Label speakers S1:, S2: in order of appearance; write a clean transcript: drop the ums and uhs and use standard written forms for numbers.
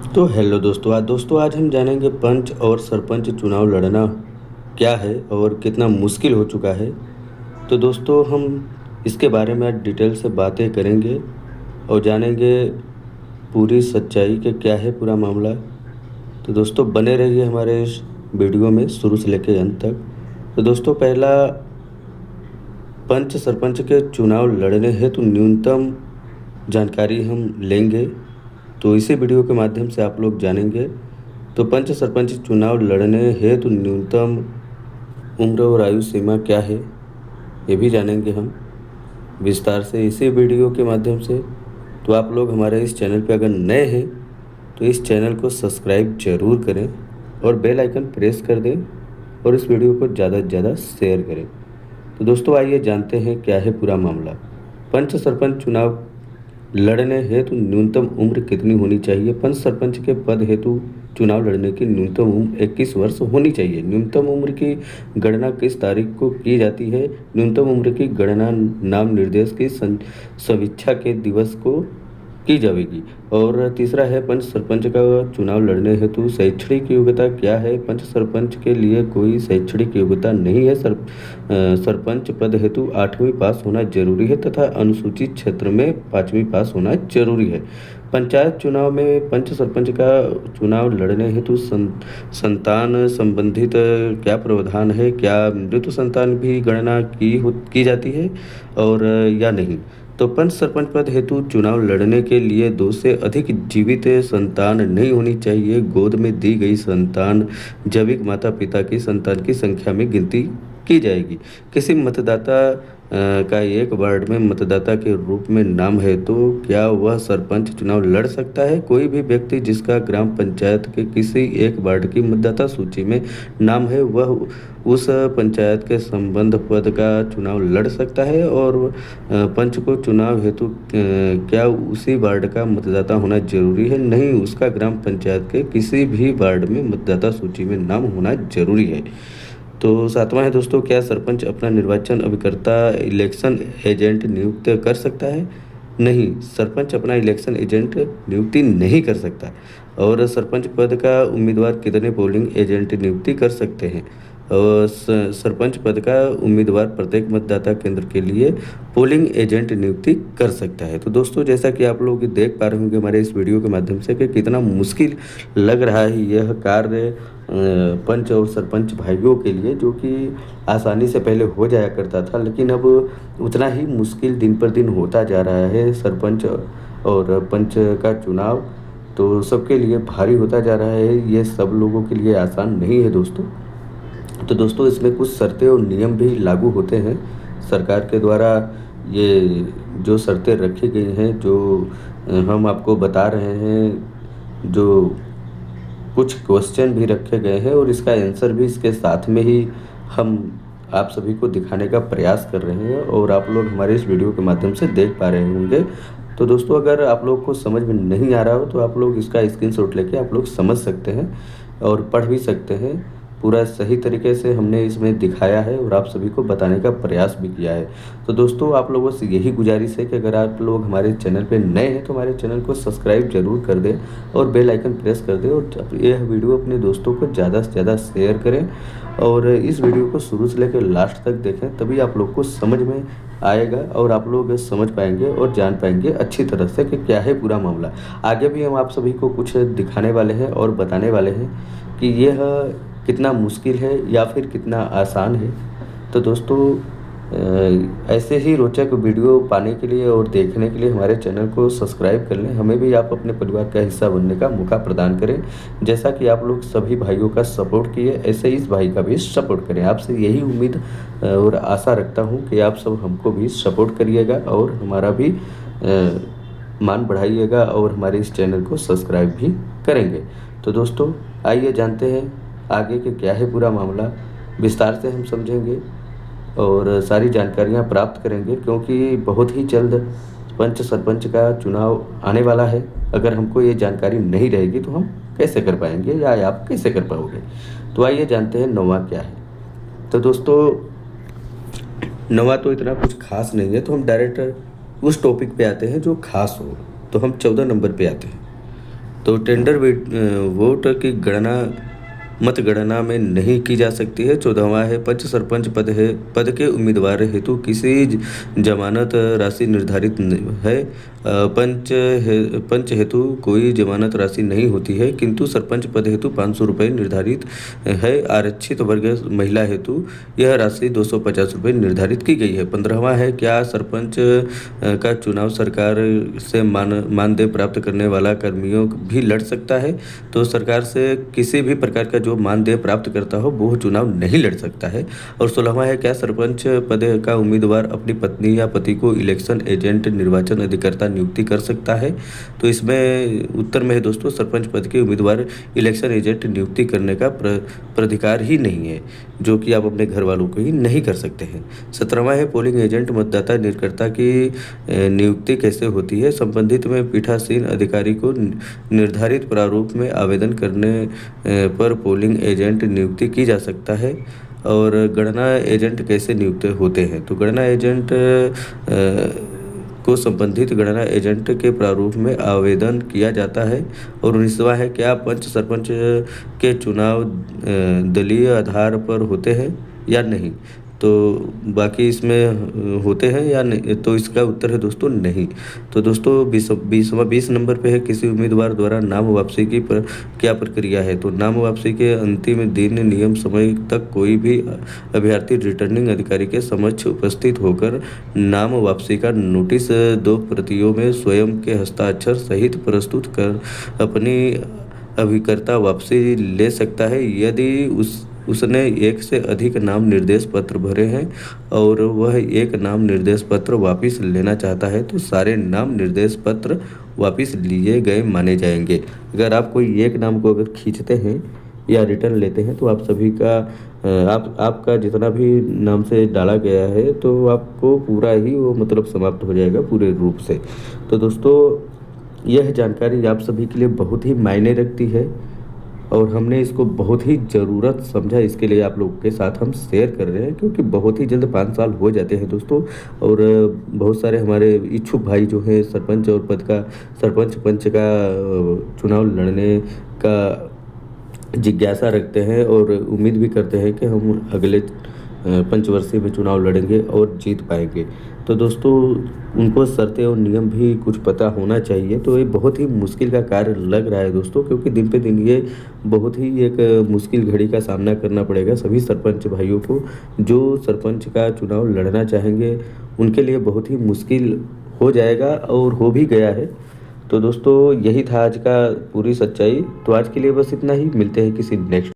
S1: तो हेलो दोस्तों, आज हम जानेंगे पंच और सरपंच चुनाव लड़ना क्या है और कितना मुश्किल हो चुका है। तो दोस्तों हम इसके बारे में आज डिटेल से बातें करेंगे और जानेंगे पूरी सच्चाई कि क्या है पूरा मामला। तो दोस्तों बने रहिए हमारे इस वीडियो में शुरू से लेकर अंत तक। तो दोस्तों पहला, पंच सरपंच के चुनाव लड़ने हेतु न्यूनतम जानकारी हम लेंगे, तो इसी वीडियो के माध्यम से आप लोग जानेंगे। तो पंच सरपंच चुनाव लड़ने हेतु न्यूनतम उम्र और आयु सीमा क्या है, ये भी जानेंगे हम विस्तार से इसी वीडियो के माध्यम से। तो आप लोग हमारे इस चैनल पे अगर नए हैं तो इस चैनल को सब्सक्राइब जरूर करें और बेल आइकन प्रेस कर दें और इस वीडियो को ज़्यादा से ज़्यादा शेयर करें। तो दोस्तों आइए जानते हैं क्या है पूरा मामला। पंच सरपंच चुनाव लड़ने हेतु न्यूनतम उम्र कितनी होनी चाहिए। पंच सरपंच के पद हेतु चुनाव लड़ने की न्यूनतम उम्र 21 वर्ष होनी चाहिए। न्यूनतम उम्र की गणना किस तारीख को की जाती है। न्यूनतम उम्र की गणना नाम निर्देश की समीक्षा के दिवस को की जाएगी। और तीसरा है पंच सरपंच का चुनाव लड़ने हेतु शैक्षणिक योग्यता क्या है। पंच सरपंच के लिए कोई शैक्षणिक योग्यता नहीं है। सरपंच पद हेतु 8वीं पास होना जरूरी है तथा अनुसूचित क्षेत्र में 5वीं पास होना जरूरी है। पंचायत चुनाव में पंच सरपंच का चुनाव लड़ने हेतु संतान संबंधित क्या प्रावधान है। क्या मृत संतान भी गणना की जाती है और या नहीं। तो पंच सरपंच पद हेतु चुनाव लड़ने के लिए 2 से अधिक जीवित संतान नहीं होनी चाहिए। गोद में दी गई संतान जैविक माता पिता की संतान की संख्या में गिनती की जाएगी। किसी मतदाता का एक वार्ड में मतदाता के रूप में नाम है तो क्या वह सरपंच चुनाव लड़ सकता है। कोई भी व्यक्ति जिसका ग्राम पंचायत के किसी एक वार्ड की मतदाता सूची में नाम है वह उस पंचायत के संबंध पद का चुनाव लड़ सकता है। और पंच को चुनाव हेतु क्या उसी वार्ड का मतदाता होना जरूरी है। नहीं, उसका ग्राम पंचायत के किसी भी वार्ड में मतदाता सूची में नाम होना जरूरी है। तो सातवां है दोस्तों, क्या सरपंच अपना निर्वाचन अभिकर्ता इलेक्शन एजेंट नियुक्त कर सकता है। नहीं, सरपंच अपना इलेक्शन एजेंट नियुक्ति नहीं कर सकता। और सरपंच पद का उम्मीदवार कितने पोलिंग एजेंट नियुक्ति कर सकते हैं। और सरपंच पद का उम्मीदवार प्रत्येक मतदाता केंद्र के लिए पोलिंग एजेंट नियुक्ति कर सकता है। तो दोस्तों जैसा कि आप लोग देख पा रहे होंगे हमारे इस वीडियो के माध्यम से कि कितना मुश्किल लग रहा है यह कार्य पंच और सरपंच भाइयों के लिए, जो कि आसानी से पहले हो जाया करता था, लेकिन अब उतना ही मुश्किल दिन पर दिन होता जा रहा है। सरपंच और पंच का चुनाव तो सबके लिए भारी होता जा रहा है, ये सब लोगों के लिए आसान नहीं है दोस्तों। तो दोस्तों इसमें कुछ शर्तें और नियम भी लागू होते हैं सरकार के द्वारा। ये जो शर्तें रखी गई हैं, जो हम आपको बता रहे हैं, जो कुछ क्वेश्चन भी रखे गए हैं और इसका आंसर भी इसके साथ में ही हम आप सभी को दिखाने का प्रयास कर रहे हैं और आप लोग हमारे इस वीडियो के माध्यम से देख पा रहे होंगे। तो दोस्तों अगर आप लोग को समझ में नहीं आ रहा हो तो आप लोग इसका स्क्रीनशॉट लेके आप लोग समझ सकते हैं और पढ़ भी सकते हैं। पूरा सही तरीके से हमने इसमें दिखाया है और आप सभी को बताने का प्रयास भी किया है। तो दोस्तों आप लोगों से यही गुजारिश है कि अगर आप लोग हमारे चैनल पे नए हैं तो हमारे चैनल को सब्सक्राइब जरूर कर दें और बेल आइकन प्रेस कर दें और यह वीडियो अपने दोस्तों को ज़्यादा से ज़्यादा शेयर करें और इस वीडियो को शुरू से लेकर लास्ट तक देखें, तभी आप लोग को समझ में आएगा और आप लोग समझ पाएंगे और जान पाएंगे अच्छी तरह से कि क्या है पूरा मामला। आगे भी हम आप सभी को कुछ दिखाने वाले हैं और बताने वाले हैं कि यह कितना मुश्किल है या फिर कितना आसान है। तो दोस्तों ऐसे ही रोचक वीडियो पाने के लिए और देखने के लिए हमारे चैनल को सब्सक्राइब कर लें। हमें भी आप अपने परिवार का हिस्सा बनने का मौका प्रदान करें। जैसा कि आप लोग सभी भाइयों का सपोर्ट किए, ऐसे इस भाई का भी सपोर्ट करें। आपसे यही उम्मीद और आशा रखता हूं कि आप सब हमको भी सपोर्ट करिएगा और हमारा भी मान बढ़ाइएगा और हमारे इस चैनल को सब्सक्राइब भी करेंगे। तो दोस्तों आइए जानते हैं आगे के क्या है पूरा मामला। विस्तार से हम समझेंगे और सारी जानकारियां प्राप्त करेंगे, क्योंकि बहुत ही जल्द पंच सरपंच का चुनाव आने वाला है। अगर हमको ये जानकारी नहीं रहेगी तो हम कैसे कर पाएंगे या आप कैसे कर पाओगे। तो आइए जानते हैं नौवां क्या है। तो दोस्तों नौवां तो इतना कुछ खास नहीं है, तो हम डायरेक्ट उस टॉपिक पे आते हैं जो खास हो। तो हम 14 नंबर पे आते हैं। तो वोट की गणना मतगणना में नहीं की जा सकती है। 14वां है पंच सरपंच पद के उम्मीदवार हेतु किसी जमानत राशि निर्धारित है। पंच हेतु कोई जमानत राशि नहीं होती है, किंतु सरपंच पद हेतु 500 रुपये निर्धारित है। आरक्षित वर्ग महिला हेतु यह राशि 250 रुपये निर्धारित की गई है। 15वां है क्या सरपंच का चुनाव सरकार से मानदेय प्राप्त करने वाला कर्मियों भी लड़ सकता है? तो सरकार से किसी भी प्रकार का जो मानदेय प्राप्त करता हो वो चुनाव नहीं लड़ सकता है। और 16वां है क्या सरपंच पद का उम्मीदवार अपनी पत्नी या पति को इलेक्शन एजेंट निर्वाचन अधिकर्ता नियुक्ति कर सकता है? तो इसमें उत्तर में है दोस्तों, सरपंच पद के उम्मीदवार इलेक्शन एजेंट नियुक्ति करने का प्राधिकार ही नहीं है, जो कि आप अपने घर वालों को ही नहीं कर सकते हैं। 17वां है पोलिंग एजेंट मतदाता निर्कर्ता की नियुक्ति कैसे होती है? संबंधित में पीठासीन अधिकारी को निर्धारित प्रारूप में आवेदन करने पर पोलिंग एजेंट नियुक्ति की जा सकता है। और गणना एजेंट कैसे नियुक्त होते हैं? तो गणना एजेंट को संबंधित गणना एजेंट के प्रारूप में आवेदन किया जाता है। और 19वां है क्या पंच सरपंच के चुनाव दलीय आधार पर होते हैं या नहीं? तो बाकी इसमें होते हैं या नहीं, तो इसका उत्तर है दोस्तों नहीं। तो दोस्तों 20 नंबर पे है किसी उम्मीदवार द्वारा नाम वापसी की क्या प्रक्रिया है? तो नाम वापसी के अंतिम दिन नियम समय तक कोई भी अभ्यर्थी रिटर्निंग अधिकारी के समक्ष उपस्थित होकर नाम वापसी का नोटिस 2 प्रतियों में स्वयं के हस्ताक्षर सहित प्रस्तुत कर अपनी अभिकर्ता वापसी ले सकता है। यदि उसने एक से अधिक नाम निर्देश पत्र भरे हैं और वह एक नाम निर्देश पत्र वापस लेना चाहता है तो सारे नाम निर्देश पत्र वापस लिए गए माने जाएंगे। अगर आप कोई एक नाम को अगर खींचते हैं या रिटर्न लेते हैं तो आप सभी का आपका जितना भी नाम से डाला गया है तो आपको पूरा ही वो मतलब समाप्त हो जाएगा पूरे रूप से। तो दोस्तों यह जानकारी आप सभी के लिए बहुत ही मायने रखती है और हमने इसको बहुत ही ज़रूरत समझा, इसके लिए आप लोगों के साथ हम शेयर कर रहे हैं, क्योंकि बहुत ही जल्द 5 साल हो जाते हैं दोस्तों। और बहुत सारे हमारे इच्छुक भाई जो हैं सरपंच और सरपंच पंच का चुनाव लड़ने का जिज्ञासा रखते हैं और उम्मीद भी करते हैं कि हम अगले पंचवर्षीय में चुनाव लड़ेंगे और जीत पाएंगे। तो दोस्तों उनको शर्तें और नियम भी कुछ पता होना चाहिए। तो ये बहुत ही मुश्किल का कार्य लग रहा है दोस्तों, क्योंकि दिन पे दिन ये बहुत ही एक मुश्किल घड़ी का सामना करना पड़ेगा सभी सरपंच भाइयों को। जो सरपंच का चुनाव लड़ना चाहेंगे उनके लिए बहुत ही मुश्किल हो जाएगा और हो भी गया है। तो दोस्तों यही था आज का पूरी सच्चाई। तो आज के लिए बस इतना ही, मिलते हैं किसी नेक्स्ट